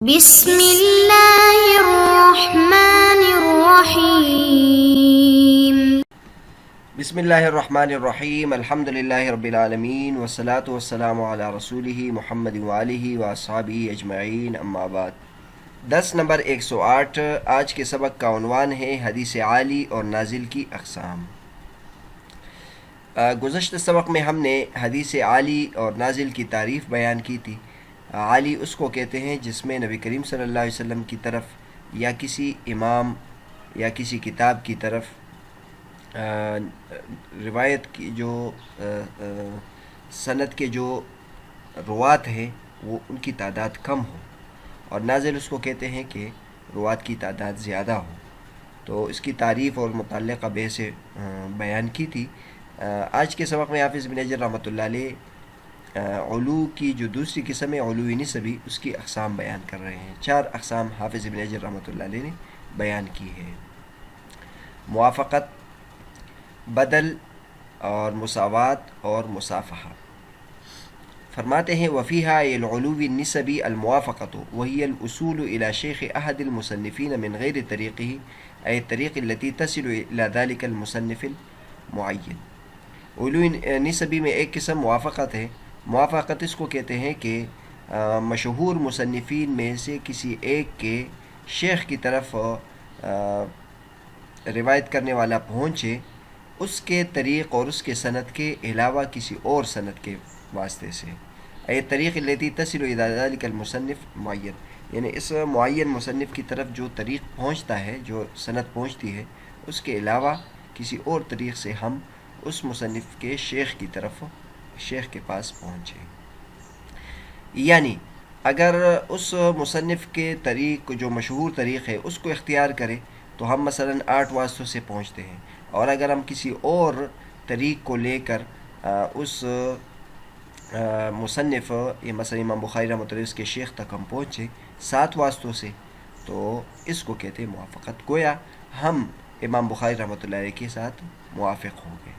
بسم اللہ الرحمن الرحیم۔ بسم اللہ الرحمن الرحیم، الحمد للہ رب العالمین، والصلاة والسلام علی رسولہ محمد وآلہ واصحابہ اجمعین، اما بعد۔ درس نمبر 108۔ آج کے سبق کا عنوان ہے حدیث عالی اور نازل کی اقسام۔ گزشتہ سبق میں ہم نے حدیث عالی اور نازل کی تعریف بیان کی تھی۔ عالی اس کو کہتے ہیں جس میں نبی کریم صلی اللہ علیہ وسلم کی طرف یا کسی امام یا کسی کتاب کی طرف روایت کی جو سند کے جو روات ہیں وہ ان کی تعداد کم ہو، اور نازل اس کو کہتے ہیں کہ روات کی تعداد زیادہ ہو۔ تو اس کی تعریف اور متعلقہ بحث بیان کی تھی۔ آج کے سبق میں حافظ بن حجر رحمۃ اللہ علیہ علو کی جو دوسری قسم ہے علو نسبی، اس کی اقسام بیان کر رہے ہیں۔ 4 اقسام حافظ بن حجر رحمۃ اللہ علیہ نے بیان کی ہے: موافقت، بدل اور مساوات اور مصافحہ۔ فرماتے ہیں وفیہا العلو النسبی الموافقۃ وہی الاصول الى شیخ احد المصنفین من غیر طریقہ ای الطریق التي تصل الى ذلك المصنف المعین۔ علو نسبی میں ایک قسم موافقت ہے۔ موافقت اس کو کہتے ہیں کہ مشہور مصنفین میں سے کسی ایک کے شیخ کی طرف روایت کرنے والا پہنچے اس کے طریق اور اس کے سند کے علاوہ کسی اور سند کے واسطے سے، اے طریق التی تصل الی ذلک المصنف معین، یعنی اس معین مصنف کی طرف جو طریق پہنچتا ہے، جو سند پہنچتی ہے، اس کے علاوہ کسی اور طریق سے ہم اس مصنف کے شیخ کی طرف، شیخ کے پاس پہنچے۔ یعنی اگر اس مصنف کے طریق جو مشہور طریق ہے اس کو اختیار کرے تو ہم مثلا 8 واسطوں سے پہنچتے ہیں، اور اگر ہم کسی اور طریق کو لے کر اس مصنف یا مثلا امام بخاری رحمۃ اللہ اس کے شیخ تک ہم پہنچے 7 واسطوں سے، تو اس کو کہتے ہیں موافقت۔ گویا ہم امام بخاری رحمۃ اللہ علیہ کے ساتھ موافق ہو گئے۔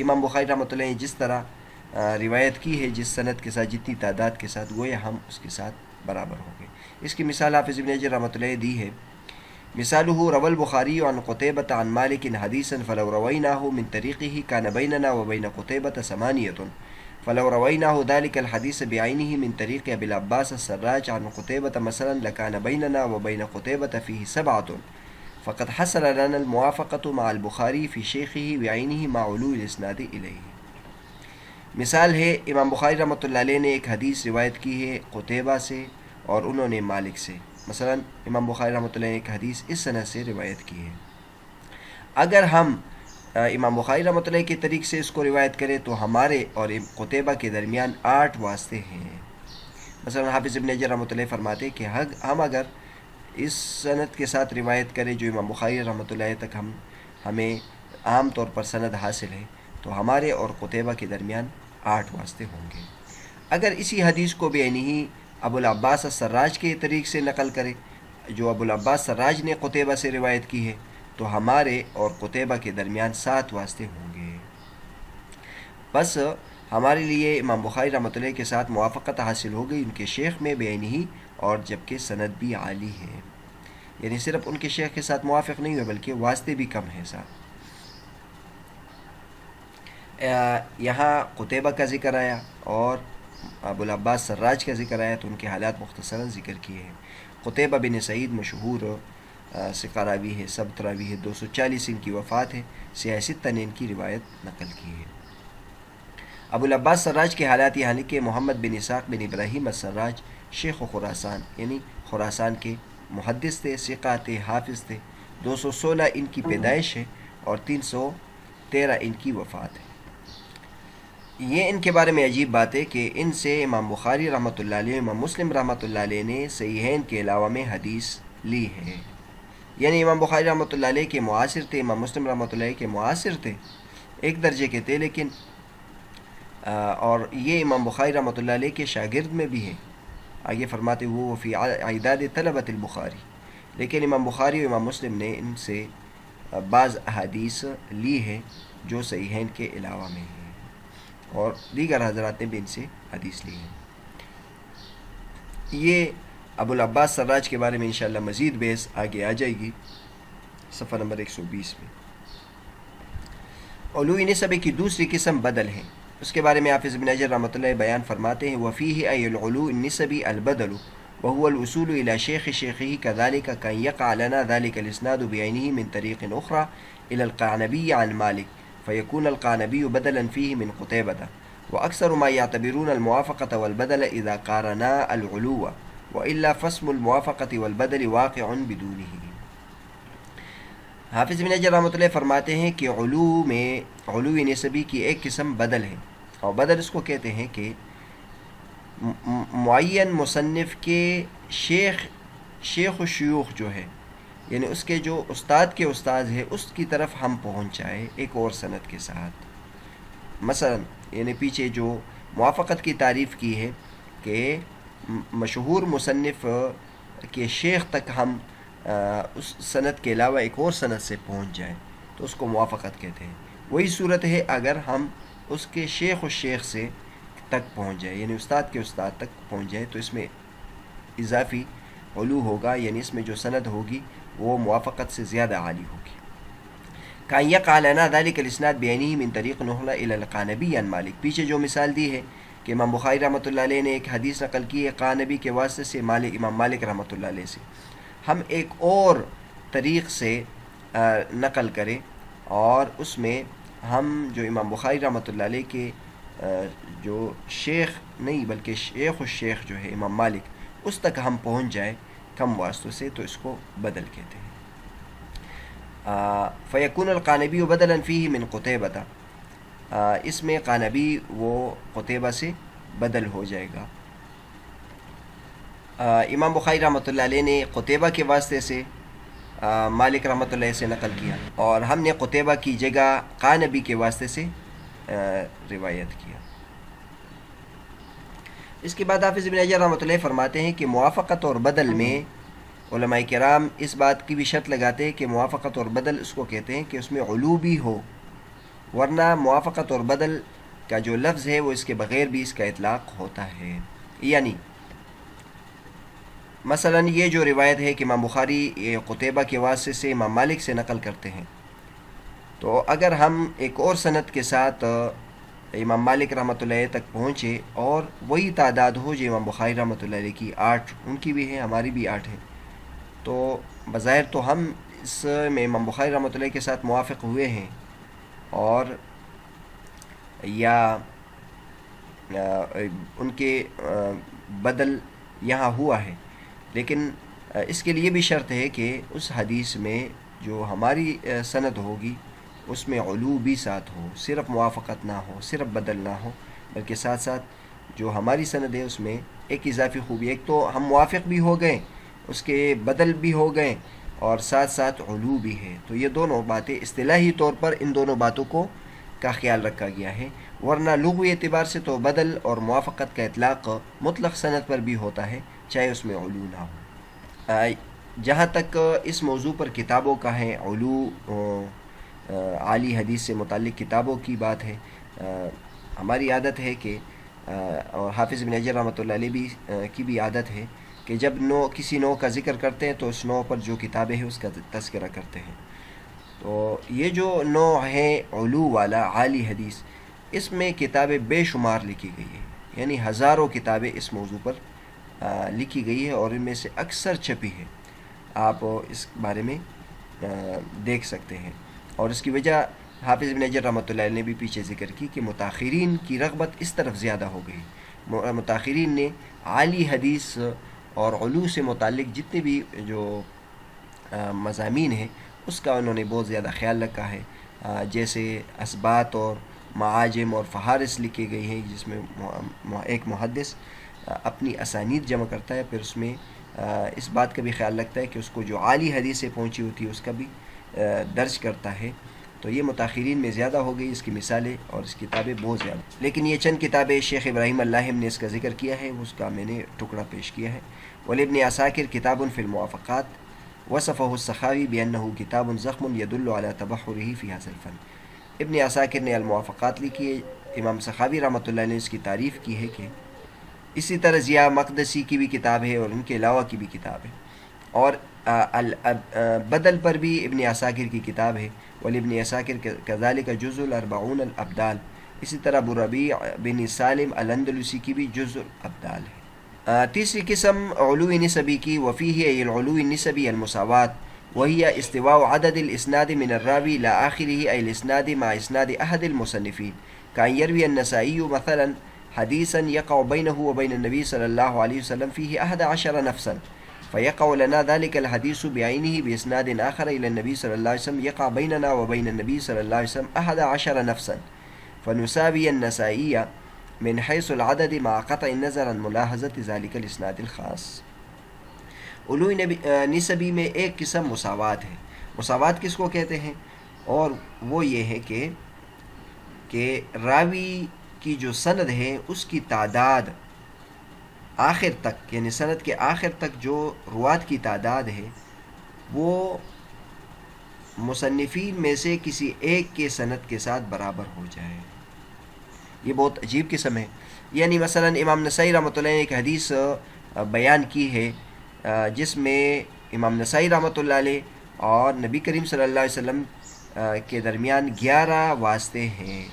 امام بخاری رحمۃ اللہ نے جس طرح روایت کی ہے، جس سند کے ساتھ، جتنی تعداد کے ساتھ، گویا ہم اس کے ساتھ برابر ہو گئے۔ اس کی مثال حافظ ابن حجر رحمۃ اللہ نے دی ہے، مثالہ روى البخاری عن قتيبة عن مالك حديثا فلو رويناه من طريقه كان بيننا وبين قتيبة 8، فلو رويناه ذلك الحديث بعينه من طريق أبي العباس السراج عن قتيبة مثلا لكان بيننا وبين قتيبة فيه 7، فقد حصل لنا الموافقة مع البخاري في شيخه بعينه مع علو الاسناد إليه۔ مثال ہے امام بخاری رحمۃ اللہ علیہ نے ایک حدیث روایت کی ہے قتیبہ سے اور انہوں نے مالک سے۔ مثلا امام بخاری رحمۃ اللہ نے ایک حدیث اس سند سے روایت کی ہے، اگر ہم امام بخاری رحمۃ اللہ کے طریق سے اس کو روایت کریں تو ہمارے اور قتیبہ کے درمیان 8 واسطے ہیں۔ مثلا حافظ ابن حجر رحمۃ اللہ فرماتے کہ ہم اگر اس سند کے ساتھ روایت کریں جو امام بخاری رحمۃ اللہ تک ہمیں عام طور پر سند حاصل ہے، تو ہمارے اور قتیبہ کے درمیان 8 واسطے ہوں گے۔ اگر اسی حدیث کو بعینہ ابو العباس السراج کے طریق سے نقل کرے، جو ابو العباس سراج نے قتیبہ سے روایت کی ہے، تو ہمارے اور قتیبہ کے درمیان 7 واسطے ہوں گے۔ بس ہمارے لیے امام بخاری رحمۃ اللہ کے ساتھ موافقت حاصل ہو گئی ان کے شیخ میں بعینہ، اور جبکہ سند بھی عالی ہے، یعنی صرف ان کے شیخ کے ساتھ موافق نہیں ہوئے بلکہ واسطے بھی کم ہیں ساتھ۔ یہاں قتیبہ کا ذکر آیا اور ابو العباس سراج کا ذکر آیا، تو ان کے حالات مختصراً ذکر کیے ہیں۔ قتیبہ بن سعید مشہور ثقہ راوی ہے، ثبت راوی ہے، 240 ان کی وفات ہے، سیاہ ستہ نے ان کی روایت نقل کی ہے۔ ابو العباس سراج کے حالات یہ ہیں کہ محمد بن اسحاق بن ابراہیم السراج شیخ خراسان، یعنی خراسان کے محدث تھے، ثقہ تھے، حافظ تھے۔ 216 ان کی پیدائش ہے اور 313 ان کی وفات ہے۔ یہ ان کے بارے میں عجیب بات ہے کہ ان سے امام بخاری رحمۃ اللہ علیہ، امام مسلم رحمۃ اللہ علیہ نے صحیحین کے علاوہ میں حدیث لی ہے، یعنی امام بخاری رحمۃ اللہ علیہ کے معاصر تھے، امام مسلم رحمۃ اللہ علیہ کے معاصر تھے، ایک درجے کے تھے، لیکن اور یہ امام بخاری رحمۃ اللہ علیہ کے شاگرد میں بھی ہے۔ آگے فرماتے وہ فی اعداد طلبۃ البخاری، لیکن امام بخاری اور امام مسلم نے ان سے بعض احادیث لی ہے جو صحیحین کے علاوہ میں ہیں، اور دیگر حضرات نے بھی ان سے حدیث لی ہے۔ یہ ابو العباس سراج کے بارے میں انشاءاللہ مزید بحث آگے آ جائے گی صفحہ نمبر 120 میں۔ علو نسبی کی دوسری قسم بدل ہے، اس کے بارے میں حافظ ابن حجر رحمۃ اللہ بیان فرماتے ہیں وفیہ ای العلو النسبی البدل وهو الوصول الى شیخ شیخہ كذلك كان يقع لنا ذلك الاسناد بعینہ من طریق اخرى الى القعنبی عن مالک فيكون القعنبی بدلا فيه من قتيبة واکثر ما يعتبرون الموافقة والبدل اذا قارنا العلو والا فاسم الموافقة والبدل واقع بدونه۔ حافظ ابن حجر رحمۃ اللہ فرماتے ہیں کہ علو نسبی کی ایک قسم بدل ہے، اور بدل اس کو کہتے ہیں کہ معین مصنف کے شیخ و شیوخ جو ہے، یعنی اس کے جو استاد کے استاد ہے اس کی طرف ہم پہنچ جائے ایک اور سند کے ساتھ۔ مثلا یعنی پیچھے جو موافقت کی تعریف کی ہے کہ مشہور مصنف کے شیخ تک ہم اس سند کے علاوہ ایک اور سند سے پہنچ جائیں تو اس کو موافقت کہتے ہیں۔ وہی صورت ہے اگر ہم اس کے شیخ و شیخ سے تک پہنچ جائے، یعنی استاد کے استاد تک پہنچ جائے، تو اس میں اضافی علو ہوگا، یعنی اس میں جو سند ہوگی وہ موافقت سے زیادہ عالی ہوگی۔ کان یقع لنا ذلک الاسناد بعینہ من طریق اخری الی القعنبی عن مالک، پیچھے جو مثال دی ہے کہ امام بخاری رحمۃ اللہ علیہ نے ایک حدیث نقل کی ہے قعنبی کے واسطے سے امام مالک رحمۃ اللہ علیہ سے، ہم ایک اور طریق سے نقل کریں اور اس میں ہم جو امام بخاری رحمۃ اللہ علیہ کے جو شیخ نہیں بلکہ شیخ الشیخ جو ہے امام مالک، اس تک ہم پہنچ جائیں کم واسطوں سے، تو اس کو بدل کہتے ہیں۔ فیکون القعنبی بدلا فیہ من قتیبہ، اس میں قعنبی وہ قتیبہ سے بدل ہو جائے گا۔ امام بخاری رحمۃ اللہ علیہ نے قتیبہ کے واسطے سے مالک رحمۃ اللہ سے نقل کیا، اور ہم نے قتیبہ کی جگہ قعنبی کے واسطے سے روایت کیا۔ اس کے بعد حافظ ابن حجر رحمۃ اللہ فرماتے ہیں کہ موافقت اور بدل میں علماء کرام اس بات کی بھی شرط لگاتے ہیں کہ موافقت اور بدل اس کو کہتے ہیں کہ اس میں علو بھی ہو، ورنہ موافقت اور بدل کا جو لفظ ہے وہ اس کے بغیر بھی اس کا اطلاق ہوتا ہے۔ یعنی مثلا یہ جو روایت ہے کہ امام بخاری قتیبہ کے واسطے سے امام مالک سے نقل کرتے ہیں، تو اگر ہم ایک اور سند کے ساتھ امام مالک رحمۃ اللہ علیہ تک پہنچے اور وہی تعداد ہو جو امام بخاری رحمۃ اللہ علیہ کی 8 ان کی بھی ہے ہماری بھی 8 ہے، تو بظاہر تو ہم اس میں امام بخاری رحمۃ اللہ کے ساتھ موافق ہوئے ہیں اور یا ان کے بدل یہاں ہوا ہے، لیکن اس کے لیے بھی شرط ہے کہ اس حدیث میں جو ہماری سند ہوگی اس میں علو بھی ساتھ ہو، صرف موافقت نہ ہو، صرف بدل نہ ہو، بلکہ ساتھ ساتھ جو ہماری سند ہے اس میں ایک اضافی خوبی، ایک تو ہم موافق بھی ہو گئے، اس کے بدل بھی ہو گئے، اور ساتھ ساتھ علو بھی ہے۔ تو یہ دونوں باتیں اصطلاحی طور پر ان دونوں باتوں کو کا خیال رکھا گیا ہے، ورنہ لغوی اعتبار سے تو بدل اور موافقت کا اطلاق مطلق سند پر بھی ہوتا ہے چاہے اس میں علو نہ ہو۔ جہاں تک اس موضوع پر کتابوں کا ہے، علو عالی حدیث سے متعلق کتابوں کی بات ہے، ہماری عادت ہے کہ اور حافظ ابن حجر رحمۃ اللہ علیہ بھی کی بھی عادت ہے کہ جب کسی نوع کا ذکر کرتے ہیں تو اس نوع پر جو کتابیں ہیں اس کا تذکرہ کرتے ہیں۔ تو یہ جو نوع ہے علو والا عالی حدیث، اس میں کتابیں بے شمار لکھی گئی ہیں، یعنی ہزاروں کتابیں اس موضوع پر لکھی گئی ہے، اور ان میں سے اکثر چھپی ہے، آپ اس بارے میں دیکھ سکتے ہیں۔ اور اس کی وجہ حافظ ابن حجر رحمۃ اللہ علیہ نے بھی پیچھے ذکر کی کہ متاخرین کی رغبت اس طرف زیادہ ہو گئی، متاخرین نے عالی حدیث اور علو سے متعلق جتنے بھی جو مضامین ہیں اس کا انہوں نے بہت زیادہ خیال رکھا ہے، جیسے اسبات اور معاجم اور فہارس لکھی گئی ہیں، جس میں ایک محدث اپنی اسانید جمع کرتا ہے، پھر اس میں اس بات کا بھی خیال رکھتا ہے کہ اس کو جو عالی حدیث سے پہنچی ہوتی ہے اس کا بھی درج کرتا ہے۔ تو یہ متاخرین میں زیادہ ہو گئی اس کی مثالیں اور اس کتابیں بہت زیادہ، لیکن یہ چند کتابیں شیخ ابراہیم اللاہم نے اس کا ذکر کیا ہے، اس کا میں نے ٹکڑا پیش کیا ہے۔ ولابن عساکر کتاب فی الموافقات وصفہ السخاوی بأنہ کتاب ضخم يدل على تبحرہ فی هذا الفن۔ ابن عساکر نے الموافقات لکھی ہے، امام سخاوی رحمۃ اللہ نے اس کی تعریف کی ہے کہ اسی طرح ضیاء مقدسی کی بھی کتاب ہے اور ان کے علاوہ کی بھی کتاب ہے، اور بدل پر بھی ابن عساکر کی کتاب ہے، ولابن عساکر کذالک جزء الاربعون الابدال، اسی طرح ابو ربیع بن سالم الاندلسی کی بھی جزء الابدال ہے۔ تیسری قسم علو نسبی کی، وفیہ ای العلو النسبی المساوات، وہی استواء عدد الاسناد من الراوی الى آخرہ ای الاسناد مع اسناد احد المصنفین، کان یروی النسائی مثلا حدیثا یقع بینہ وبین النبی صلی اللہ علیہ وسلم فیہ 11 نفسا، فيقع لنا ذلك الحديث بعينه بإسناد آخر إلى النبي صلى الله عليه وسلم يقع بيننا وبين النبي صلى الله عليه وسلم 11 نفسا، فنساوي النسائية من حيث العدد مع قطع النظر عن ملاحظة ذلك الإسناد الخاص۔ علو نسبی میں ایک قسم مساوات ہے۔ مساوات کس کو کہتے ہیں؟ اور وہ یہ ہے کہ راوی کی جو سند ہے اس کی تعداد آخر تک، یعنی سند کے آخر تک جو روات کی تعداد ہے وہ مصنفین میں سے کسی ایک کے سند کے ساتھ برابر ہو جائے۔ یہ بہت عجیب قسم ہے۔ یعنی مثلا امام نسائی رحمۃ اللہ نے ایک حدیث بیان کی ہے جس میں امام نسائی رحمۃ اللہ علیہ اور نبی کریم صلی اللہ علیہ وسلم کے درمیان 11 واسطے ہیں،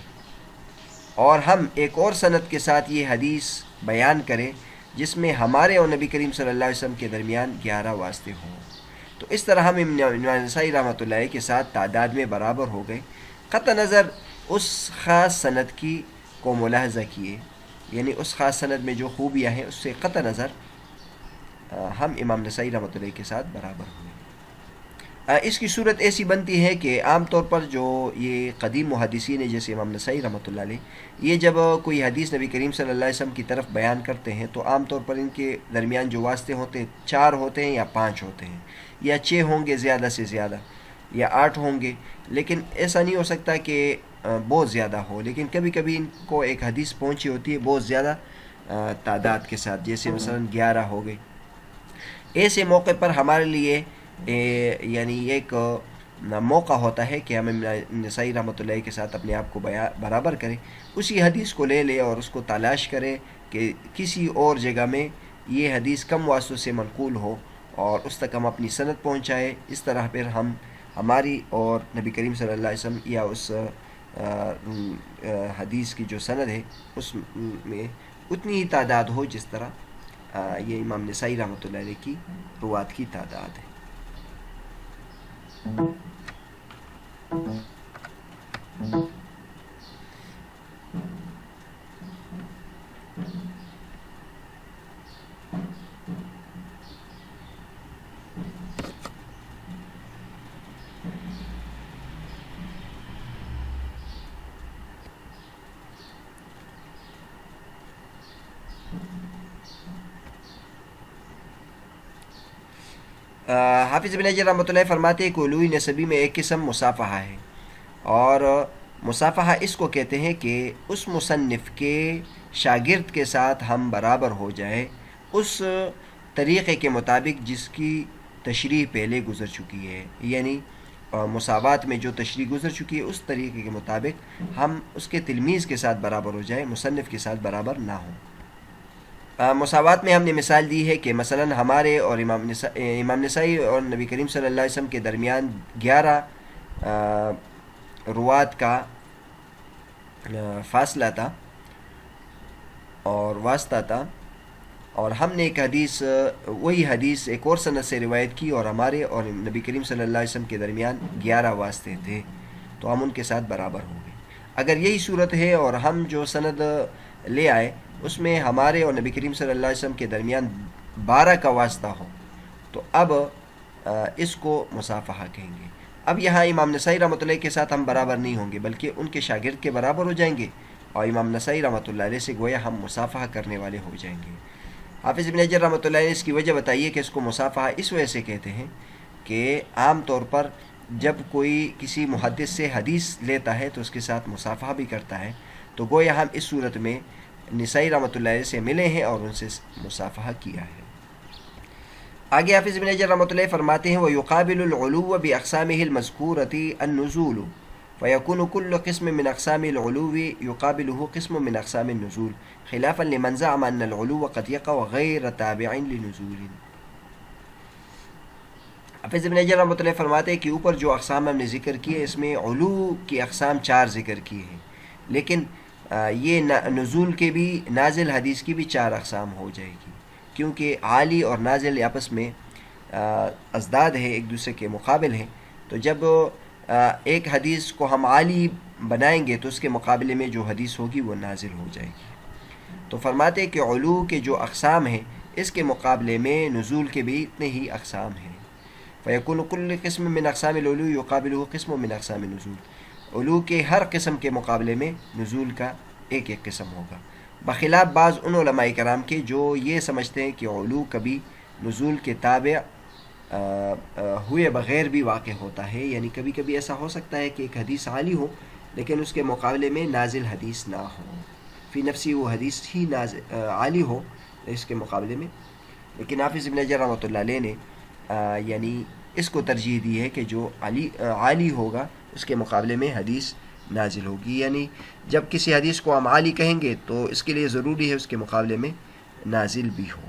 اور ہم ایک اور سند کے ساتھ یہ حدیث بیان کریں جس میں ہمارے اور نبی کریم صلی اللہ علیہ وسلم کے درمیان 11 واسطے ہوں، تو اس طرح ہم امام نسائی رحمۃ اللہ کے ساتھ تعداد میں برابر ہو گئے، قطع نظر اس خاص سند کی کو ملاحظہ کیے، یعنی اس خاص سند میں جو خوبیاں ہیں اس سے قطع نظر ہم امام نسائی رحمۃ اللہ کے ساتھ برابر ہوئے۔ اس کی صورت ایسی بنتی ہے کہ عام طور پر جو یہ قدیم محدثین ہیں جیسے امام نسائی رحمۃ اللہ علیہ، یہ جب کوئی حدیث نبی کریم صلی اللہ علیہ وسلم کی طرف بیان کرتے ہیں تو عام طور پر ان کے درمیان جو واسطے ہوتے ہیں 4 ہوتے ہیں یا 5 ہوتے ہیں، یا 6 ہوں گے زیادہ سے زیادہ، یا 8 ہوں گے، لیکن ایسا نہیں ہو سکتا کہ بہت زیادہ ہو، لیکن کبھی کبھی ان کو ایک حدیث پہنچی ہوتی ہے بہت زیادہ تعداد کے ساتھ، جیسے مثلا 11 ہو گئے۔ ایسے موقع پر ہمارے لیے یعنی ایک موقع ہوتا ہے کہ ہم نسائی رحمۃ اللہ کے ساتھ اپنے آپ کو برابر کریں، اسی حدیث کو لے لیں اور اس کو تلاش کریں کہ کسی اور جگہ میں یہ حدیث کم واسطوں سے منقول ہو اور اس تک ہم اپنی سند پہنچائیں۔ اس طرح پھر ہم ہماری اور نبی کریم صلی اللہ علیہ وسلم یا اس حدیث کی جو سند ہے اس میں اتنی ہی تعداد ہو جس طرح یہ امام نسائی رحمۃ اللہ علیہ کی روات کی تعداد ہے۔ حافظ ابن حجر رحمۃ اللہ فرماتے ہیں کہ علو نسبی میں ایک قسم مصافحہ ہے، اور مصافحہ اس کو کہتے ہیں کہ اس مصنف کے شاگرد کے ساتھ ہم برابر ہو جائیں اس طریقے کے مطابق جس کی تشریح پہلے گزر چکی ہے، یعنی مساوات میں جو تشریح گزر چکی ہے اس طریقے کے مطابق ہم اس کے تلمیذ کے ساتھ برابر ہو جائیں، مصنف کے ساتھ برابر نہ ہوں۔ مساوات میں ہم نے مثال دی ہے کہ مثلا ہمارے اور امام نسائی اور نبی کریم صلی اللہ علیہ وسلم کے درمیان 11 روات کا فاصلہ تھا اور واسطہ تھا، اور ہم نے ایک حدیث وہی حدیث ایک اور سند سے روایت کی اور ہمارے اور نبی کریم صلی اللہ علیہ وسلم کے درمیان 11 واسطے تھے، تو ہم ان کے ساتھ برابر ہو گئے۔ اگر یہی صورت ہے اور ہم جو سند لے آئے اس میں ہمارے اور نبی کریم صلی اللہ علیہ وسلم کے درمیان 12 کا واسطہ ہو تو اب اس کو مصافحہ کہیں گے۔ اب یہاں امام نسائی رحمۃ اللہ کے ساتھ ہم برابر نہیں ہوں گے بلکہ ان کے شاگرد کے برابر ہو جائیں گے، اور امام نسائی رحمۃ اللہ علیہ سے گویا ہم مصافحہ کرنے والے ہو جائیں گے۔ حافظ ابن حجر رحمۃ اللہ علیہ اس کی وجہ بتائیے کہ اس کو مصافحہ اس وجہ سے کہتے ہیں کہ عام طور پر جب کوئی کسی محدث سے حدیث لیتا ہے تو اس کے ساتھ مصافحہ بھی کرتا ہے، تو گویا ہم اس صورت میں نسائی رحمۃ اللہ علیہ سے ملے ہیں اور ان سے مصافحہ کیا ہے۔ آگے حافظ ابن حجر رحمۃ اللہ فرماتے ہیں وَيُقَابِلُ الْعُلُوَّ بِأَقْسَامِهِ الْمَذْكُورَةِ النُّزُولُ فيكون كل قسم من أقسام العلو يقابله قسم من أقسام النزول خلافا لمن زعم أن العلو قد يقع غير تابع لنزول. حافظ ابن حجر رحمۃ اللہ فرماتے ہیں کہ اوپر جو اقسام ہم نے ذکر کیے اس میں علو کی اقسام 4 ذکر کی ہیں، لیکن یہ نزول کے بھی، نازل حدیث کی بھی 4 اقسام ہو جائے گی، کیونکہ عالی اور نازل آپس میں ازداد ہے، ایک دوسرے کے مقابل ہیں. تو جب ایک حدیث کو ہم عالی بنائیں گے تو اس کے مقابلے میں جو حدیث ہوگی وہ نازل ہو جائے گی. تو فرماتے ہیں کہ علو کے جو اقسام ہیں اس کے مقابلے میں نزول کے بھی اتنے ہی اقسام ہیں. فیکون کل قسم من اقسام العلو یقابلہ قسم من اقسام النزول، علو کے ہر قسم کے مقابلے میں نزول کا ایک ایک قسم ہوگا، بخلاف بعض ان علماء کرام کے جو یہ سمجھتے ہیں کہ علو کبھی نزول کے تابع ہوئے بغیر بھی واقع ہوتا ہے. یعنی کبھی کبھی ایسا ہو سکتا ہے کہ ایک حدیث عالی ہو لیکن اس کے مقابلے میں نازل حدیث نہ ہو، فی نفسی وہ حدیث ہی عالی ہو اس کے مقابلے میں. لیکن حافظ ابن حجر رحمۃ اللہ علیہ نے یعنی اس کو ترجیح دی ہے کہ جو عالی ہوگا اس کے مقابلے میں حدیث نازل ہوگی. یعنی جب کسی حدیث کو ہم عالی کہیں گے تو اس کے لیے ضروری ہے اس کے مقابلے میں نازل بھی ہو.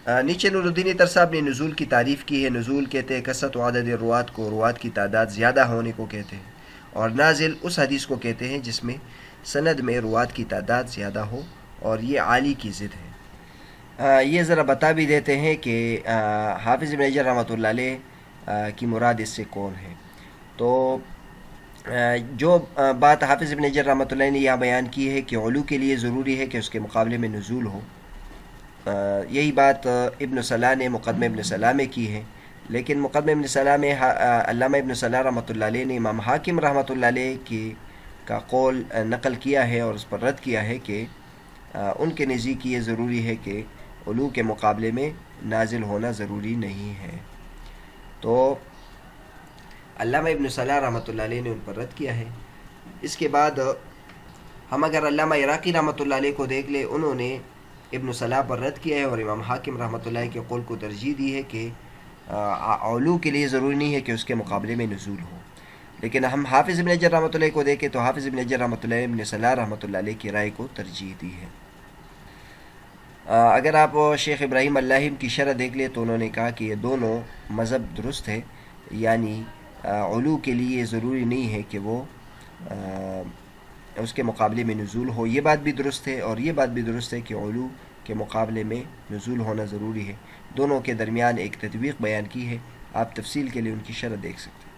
نیچے نور الدین اطہر صاحب نے نزول کی تعریف کی ہے. نزول کہتے ہیں کثرت و عدد روات کو، روات کی تعداد زیادہ ہونے کو کہتے ہیں، اور نازل اس حدیث کو کہتے ہیں جس میں سند میں روات کی تعداد زیادہ ہو، اور یہ عالی کی ضد ہے. یہ ذرا بتا بھی دیتے ہیں کہ حافظ ابن حجر رحمۃ اللہ علیہ کی مراد اس سے کون ہے. تو جو بات حافظ ابن حجر رحمۃ اللہ نے یہاں بیان کی ہے کہ علو کے لیے ضروری ہے کہ اس کے مقابلے میں نزول ہو، یہی بات ابن صلاح نے مقدمہ ابن صلاح میں کی ہے. لیکن مقدمہ ابن صلاح میں علامہ ابن صلاح رحمۃ اللہ علیہ نے امام حاکم رحمۃ اللہ علیہ کا قول نقل کیا ہے اور اس پر رد کیا ہے کہ ان کے نزدیک یہ ضروری ہے کہ علو کے مقابلے میں نازل ہونا ضروری نہیں ہے. تو علامہ ابن صلاح رحمۃ اللہ علیہ نے ان پر رد کیا ہے. اس کے بعد ہم اگر علامہ عراقی رحمۃ اللہ علیہ کو دیکھ لیں، انہوں نے ابن صلاح پر رد کیا ہے اور امام حاکم رحمۃ اللہ کے قول کو ترجیح دی ہے کہ علو کے لیے ضروری نہیں ہے کہ اس کے مقابلے میں نزول ہو. لیکن ہم حافظ ابن حجر رحمۃ اللہ کو دیکھیں تو حافظ ابن حجر رحمۃ اللہ ابن صلاح رحمۃ اللہ علیہ کی رائے کو ترجیح دی ہے. اگر آپ شیخ ابراہیم اللاہم کی شرح دیکھ لیں تو انہوں نے کہا کہ یہ دونوں مذہب درست ہے، یعنی علو کے لیے ضروری نہیں ہے کہ وہ اس کے مقابلے میں نزول ہو. یہ بات بھی درست ہے، اور یہ بات بھی درست ہے کہ علو کے مقابلے میں نزول ہونا ضروری ہے. دونوں کے درمیان ایک تطبیق بیان کی ہے، آپ تفصیل کے لیے ان کی شرح دیکھ سکتے ہیں.